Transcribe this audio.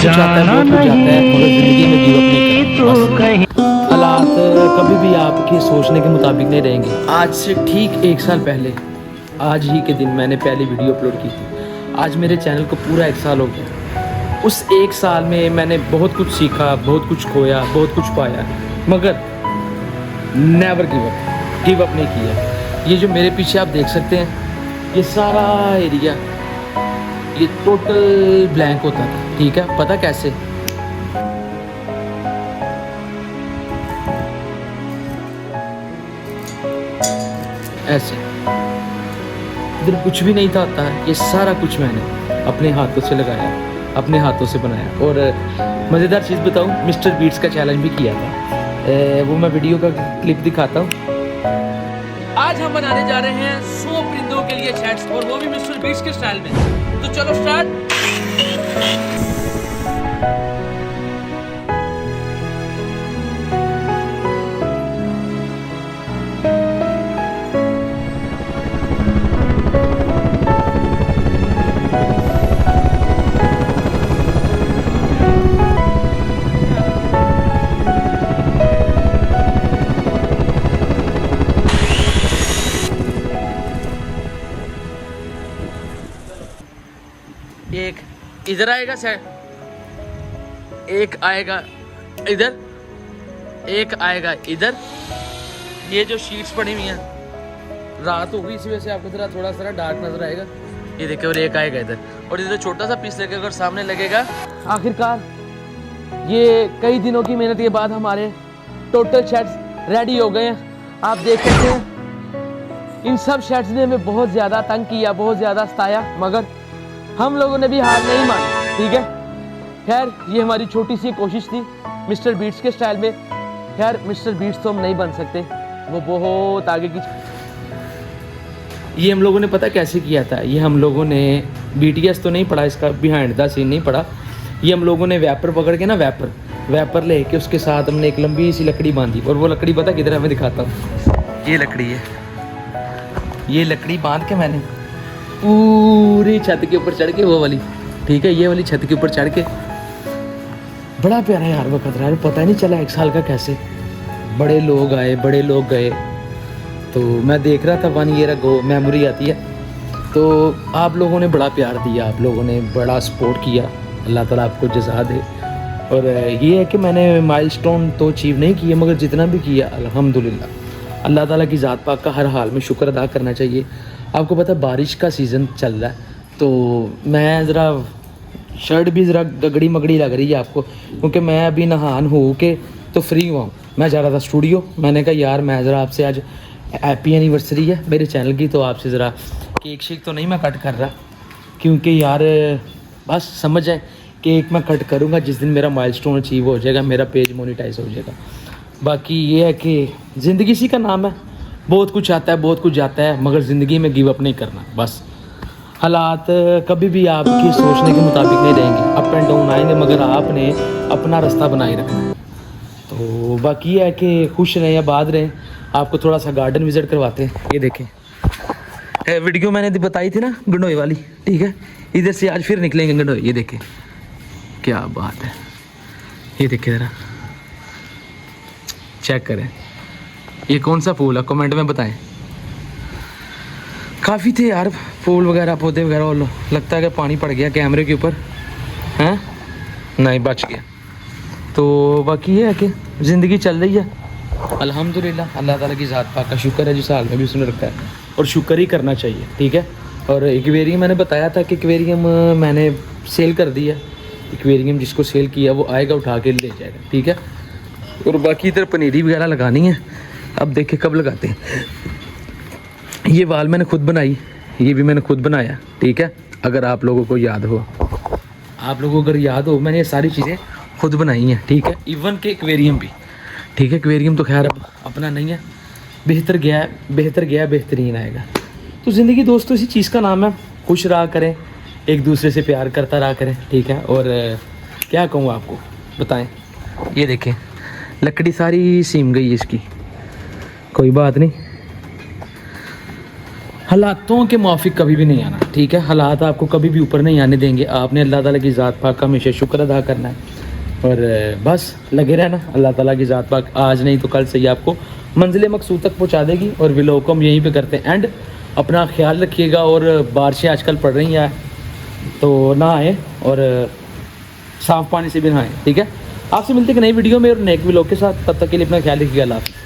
कुछ आता है, बहुत कुछ आता है, मगर ज़िंदगी में गिव अप नहीं करना। हालात कभी भी आपके सोचने के मुताबिक नहीं रहेंगे। आज से ठीक 1 साल पहले आज ही के दिन मैंने पहली वीडियो अपलोड की थी। आज मेरे चैनल को पूरा 1 साल हो गया। उस 1 साल में मैंने बहुत कुछ सीखा, बहुत कुछ खोया, बहुत कुछ पाया, मगर नेवर गिव अप नहीं किया। ये जो मेरे पीछे आप देख सकते हैं, ये सारा एरिया ये टोटल ब्लैंक होता था, ठीक है। पता कैसे? ऐसे इधर कुछ भी नहीं था होता। ये सारा कुछ मैंने अपने हाथों से लगाया, अपने हाथों से बनाया। और मज़ेदार चीज़ बताऊं, मिस्टर बीट्स का चैलेंज भी किया था। वो मैं वीडियो का क्लिप दिखाता हूँ। आज हम बनाने जा रहे हैं 100 परिंदों के लिए चैट्स, और वो भी मिस्टर बीट्स के स्टाइल में। तो चलो स्टार्ट। एक इधर आएगा सर, एक आएगा इधर, एक आएगा इधर। ये जो शीट्स पड़ी हुई हैं, रात होगी इसी वजह से आपको जरा थोड़ा सा डार्क नजर आएगा। ये देखिए, और एक आएगा इधर, और इधर छोटा सा पीस लेके अगर सामने लगेगा। आखिरकार ये कई दिनों की मेहनत के बाद हमारे टोटल शेड्स रेडी हो गए हैं। आप देख सकते हैं, इन सब शेड्स ने हमें बहुत ज़्यादा तंग किया, बहुत ज़्यादा सताया, मगर हम लोगों ने भी हार नहीं मानी, ठीक है। खैर, ये हमारी छोटी सी कोशिश थी मिस्टर बीट्स के स्टाइल में। खैर, मिस्टर बीट्स तो हम नहीं बन सकते, वो बहुत आगे की। ये हम लोगों ने पता कैसे किया था? ये हम लोगों ने BTS तो नहीं पढ़ा, इसका बिहाइंड द सीन नहीं पढ़ा। ये हम लोगों ने वैपर पकड़ के ना, वैपर लेके उसके साथ हमने एक लंबी सी लकड़ी बांधी। और वो लकड़ी पता किधर है, मैं दिखाता हूँ। ये लकड़ी है, ये लकड़ी बांध के मैंने पूरी छत के ऊपर चढ़ के, वो वाली, ठीक है, ये वाली छत के ऊपर चढ़ के, बड़ा प्यारा यार वक्त रहा। पता ही नहीं चला 1 साल का कैसे। बड़े लोग आए, बड़े लोग गए। तो मैं देख रहा था 1 ईयर अगो मेमोरी आती है। तो आप लोगों ने बड़ा प्यार दिया, आप लोगों ने बड़ा सपोर्ट किया, अल्लाह ताला आपको जज़ा दे। और ये है कि मैंने माइलस्टोन तो अचीव नहीं किए, मगर जितना भी किया अल्हम्दुलिल्लाह, अल्लाह ताला की ज़ात पाक का हर हाल में शुक्र अदा करना चाहिए। आपको पता है बारिश का सीज़न चल रहा है, तो मैं ज़रा शर्ट भी ज़रा गगड़ी मगड़ी लग रही है आपको, क्योंकि मैं अभी नहान हो के तो फ्री हुआ हूँ। मैं जा रहा था स्टूडियो, मैंने कहा यार मैं ज़रा आपसे, आज हैप्पी एनिवर्सरी है मेरे चैनल की, तो आपसे ज़रा केक शेक तो नहीं मैं कट कर रहा, क्योंकि यार बस समझ जाए, केक मैं कट करूँगा जिस दिन मेरा माइलस्टोन अचीव हो जाएगा, मेरा पेज मोनेटाइज हो जाएगा। बाकी ये है कि ज़िंदगी इसी का नाम है, बहुत कुछ आता है, बहुत कुछ जाता है, मगर ज़िंदगी में गिव अप नहीं करना। बस हालात कभी भी आपके सोचने के मुताबिक नहीं रहेंगे, अप एंड डाउन आएंगे, मगर आपने अपना रास्ता बनाए रखना है। तो बाकी ये है कि खुश रहें, आबाद रहें। आपको थोड़ा सा गार्डन विज़िट करवाते हैं। ये देखें, वीडियो मैंने बताई थी ना गंडोई वाली, ठीक है, इधर से आज फिर निकलेंगे गंडोई। ये देखें क्या बात है, ये देखें ज़रा, चेक करें, ये कौन सा फूल है, कमेंट में बताएं। काफ़ी थे यार फूल वगैरह, पौधे वगैरह, और लगता है कि पानी पड़ गया कैमरे के ऊपर, हैं? नहीं, बच गया। तो बाकी ये है कि ज़िंदगी चल रही है अल्हम्दुलिल्लाह। अल्लाह ताला की ज़ात पाक का शुक्र है जिस हाल में भी उसने रखा है, और शुक्र ही करना चाहिए, ठीक है। और एक्वेरियम मैंने बताया था कि एक्वेरियम मैंने सेल कर दिया। एक्वेरियम जिसको सेल किया वो आएगा, उठा के ले जाएगा, ठीक है। और बाकी इधर पनीरी वगैरह लगानी है, अब देखें कब लगाते हैं। ये वाल मैंने खुद बनाई, ये भी मैंने खुद बनाया, ठीक है। अगर आप लोगों को याद हो, आप लोगों को अगर याद हो, मैंने ये सारी चीज़ें खुद बनाई हैं, ठीक है। इवन के एक्वेरियम भी, ठीक है। एक्वेरियम तो खैर अब अपना नहीं है, बेहतर गया बेहतरीन आएगा। तो ज़िंदगी दोस्तों इसी चीज़ का नाम है, खुश रहा करें, एक दूसरे से प्यार करता रहा करें, ठीक है। और क्या कहूँ आपको, बताएं। ये देखें लकड़ी सारी सीम गई है इसकी, कोई बात नहीं, हालातों के मुआफिक कभी भी नहीं आना, ठीक है। हालात आपको कभी भी ऊपर नहीं आने देंगे। आपने अल्लाह ताला की ज़ात पाक का हमेशा शुक्र अदा करना है और बस लगे रहना। अल्लाह ताला की ज़ात पाक आज नहीं तो कल से ही आपको मंजिल मकसूद तक पहुंचा देगी। और व्लॉग को हम यहीं पे करते हैं एंड। अपना ख्याल रखिएगा और बारिशें आजकल पड़ रही हैं तो ना आए और साफ़ पानी से भी नहाएं, ठीक है। आपसे मिलते हैं एक नई वीडियो में और नए व्लॉग के साथ। तब तक के लिए अपना ख्याल रखिएगा। अल्लाह हाफ़िज़।